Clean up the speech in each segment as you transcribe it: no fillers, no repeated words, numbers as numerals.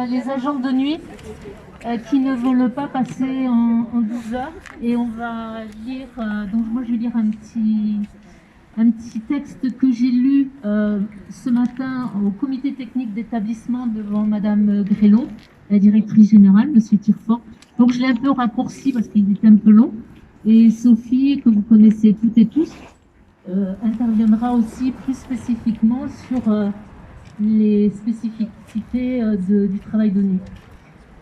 les agents de nuit qui ne veulent pas passer en 12 heures. Et on va lire, donc moi je vais lire un petit texte que j'ai lu ce matin au comité technique d'établissement devant Madame Grélot, la directrice générale, Monsieur Tirfort. Donc je l'ai un peu raccourci parce qu'il était un peu long. Et Sophie, que vous connaissez toutes et tous, interviendra aussi plus spécifiquement sur les spécificités du travail de nuit.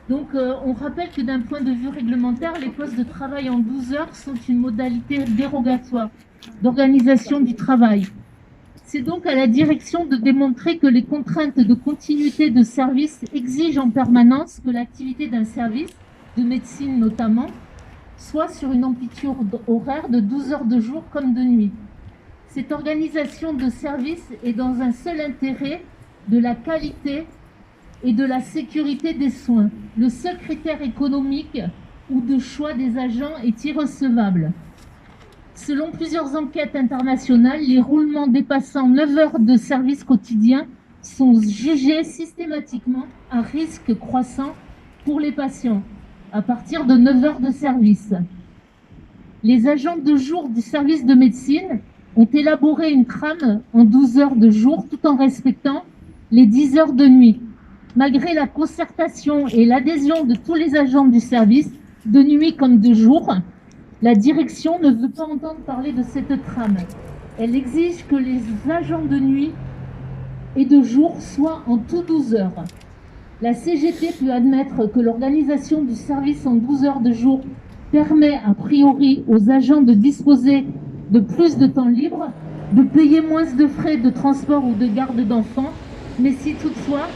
Donc on rappelle que d'un point de vue réglementaire, les postes de travail en 12 heures sont une modalité dérogatoire d'organisation du travail. C'est donc à la direction de démontrer que les contraintes de continuité de service exigent en permanence que l'activité d'un service, de médecine notamment, soit sur une amplitude horaire de 12 heures de jour comme de nuit. Cette organisation de service est dans un seul intérêt, de la qualité et de la sécurité des soins. Le seul critère économique ou de choix des agents est irrecevable. Selon plusieurs enquêtes internationales, les roulements dépassant 9 heures de service quotidien sont jugés systématiquement à risque croissant pour les patients à partir de 9 heures de service. Les agents de jour du service de médecine ont élaboré une trame en 12 heures de jour tout en respectant les 10 heures de nuit. Malgré la concertation et l'adhésion de tous les agents du service, de nuit comme de jour, la direction ne veut pas entendre parler de cette trame. Elle exige que les agents de nuit et de jour soient en tout 12 heures. La CGT peut admettre que l'organisation du service en 12 heures de jour permet a priori aux agents de disposer de plus de temps libre, de payer moins de frais de transport ou de garde d'enfants, mais si toutefois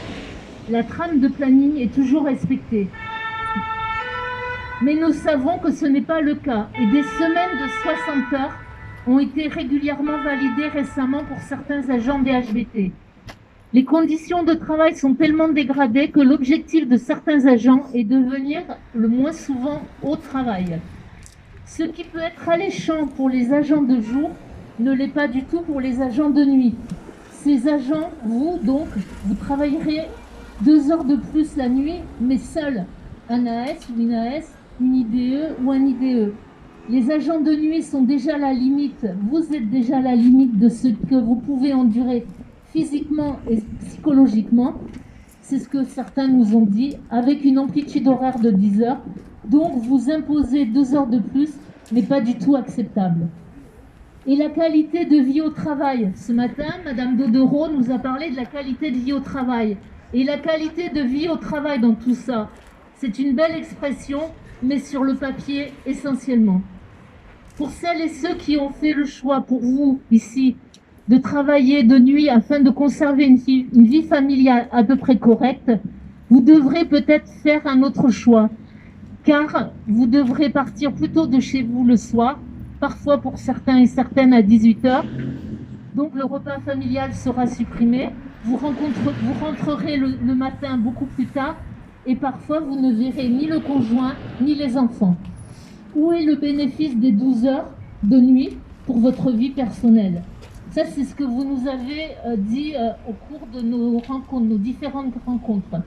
la trame de planning est toujours respectée. Mais nous savons que ce n'est pas le cas et des semaines de 60 heures ont été régulièrement validées récemment pour certains agents des HBT. Les conditions de travail sont tellement dégradées que l'objectif de certains agents est de venir le moins souvent au travail. Ce qui peut être alléchant pour les agents de jour ne l'est pas du tout pour les agents de nuit. Ces agents, vous travaillerez 2 heures de plus la nuit, mais seuls, un AS ou une AS, une IDE ou un IDE. Les agents de nuit sont déjà à la limite, vous êtes déjà à la limite de ce que vous pouvez endurer physiquement et psychologiquement. C'est ce que certains nous ont dit, avec une amplitude horaire de 10 heures. Donc vous imposez 2 heures de plus n'est pas du tout acceptable. Et la qualité de vie au travail. Ce matin, Madame Dodereau nous a parlé de la qualité de vie au travail. Et la qualité de vie au travail dans tout ça, c'est une belle expression, mais sur le papier essentiellement. Pour celles et ceux qui ont fait le choix, pour vous ici, de travailler de nuit afin de conserver une vie familiale à peu près correcte, vous devrez peut-être faire un autre choix, car vous devrez partir plus tôt de chez vous le soir, parfois pour certains et certaines à 18 heures. Donc le repas familial sera supprimé, vous rentrerez le matin beaucoup plus tard et parfois vous ne verrez ni le conjoint ni les enfants. Où est le bénéfice des 12 heures de nuit pour votre vie personnelle? Ça, c'est ce que vous nous avez dit au cours de nos rencontres, nos différentes rencontres.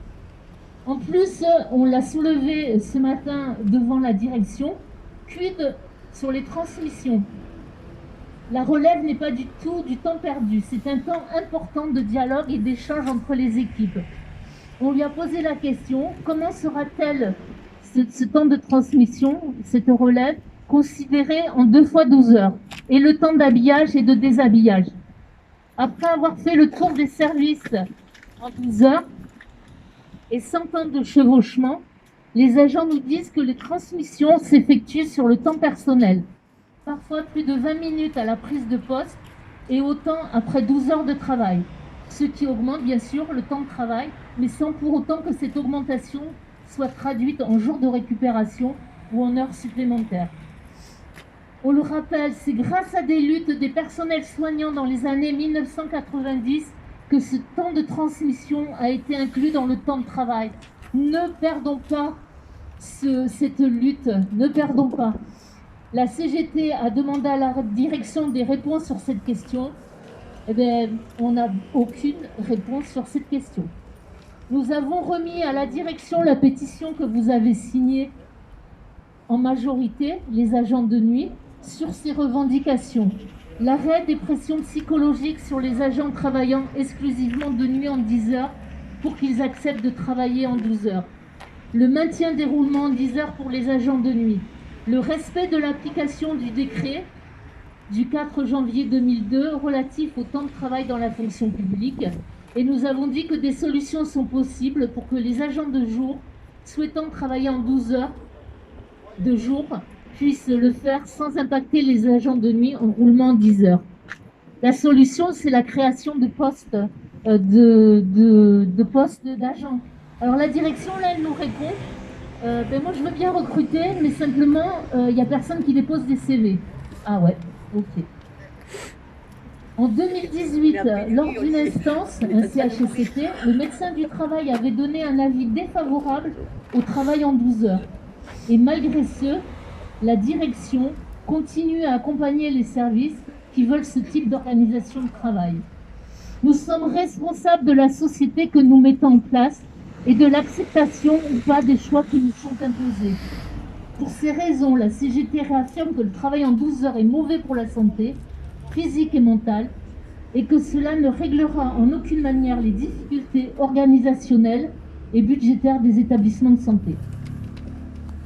En plus, on l'a soulevé ce matin devant la direction, quid sur les transmissions. La relève n'est pas du tout du temps perdu, c'est un temps important de dialogue et d'échange entre les équipes. On lui a posé la question, comment sera-t-elle ce temps de transmission, cette relève, considérée en 2 fois 12 heures, et le temps d'habillage et de déshabillage. Après avoir fait le tour des services en 12 heures, et 100 ans de chevauchement, les agents nous disent que les transmissions s'effectuent sur le temps personnel. Parfois plus de 20 minutes à la prise de poste et autant après 12 heures de travail. Ce qui augmente bien sûr le temps de travail, mais sans pour autant que cette augmentation soit traduite en jours de récupération ou en heures supplémentaires. On le rappelle, c'est grâce à des luttes des personnels soignants dans les années 1990 que ce temps de transmission a été inclus dans le temps de travail. Ne perdons pas cette lutte, ne perdons pas. La CGT a demandé à la direction des réponses sur cette question. Eh bien, on n'a aucune réponse sur cette question. Nous avons remis à la direction la pétition que vous avez signée en majorité, les agents de nuit, sur ces revendications. L'arrêt des pressions psychologiques sur les agents travaillant exclusivement de nuit en 10 heures pour qu'ils acceptent de travailler en 12 heures. Le maintien des roulements en 10 heures pour les agents de nuit. Le respect de l'application du décret du 4 janvier 2002 relatif au temps de travail dans la fonction publique. Et nous avons dit que des solutions sont possibles pour que les agents de jour souhaitant travailler en 12 heures de jour puissent le faire sans impacter les agents de nuit en roulement en 10 heures. La solution, c'est la création de postes postes d'agents. Alors la direction, là, elle nous répond, moi je veux bien recruter, mais simplement, il n'y a personne qui dépose des CV. Ah ouais, ok. En 2018, lors d'une instance, un CHSCT, le médecin du travail avait donné un avis défavorable au travail en 12 heures. Et malgré ce, la direction continue à accompagner les services qui veulent ce type d'organisation de travail. Nous sommes responsables de la société que nous mettons en place et de l'acceptation ou pas des choix qui nous sont imposés. Pour ces raisons, la CGT réaffirme que le travail en 12 heures est mauvais pour la santé, physique et mentale, et que cela ne réglera en aucune manière les difficultés organisationnelles et budgétaires des établissements de santé.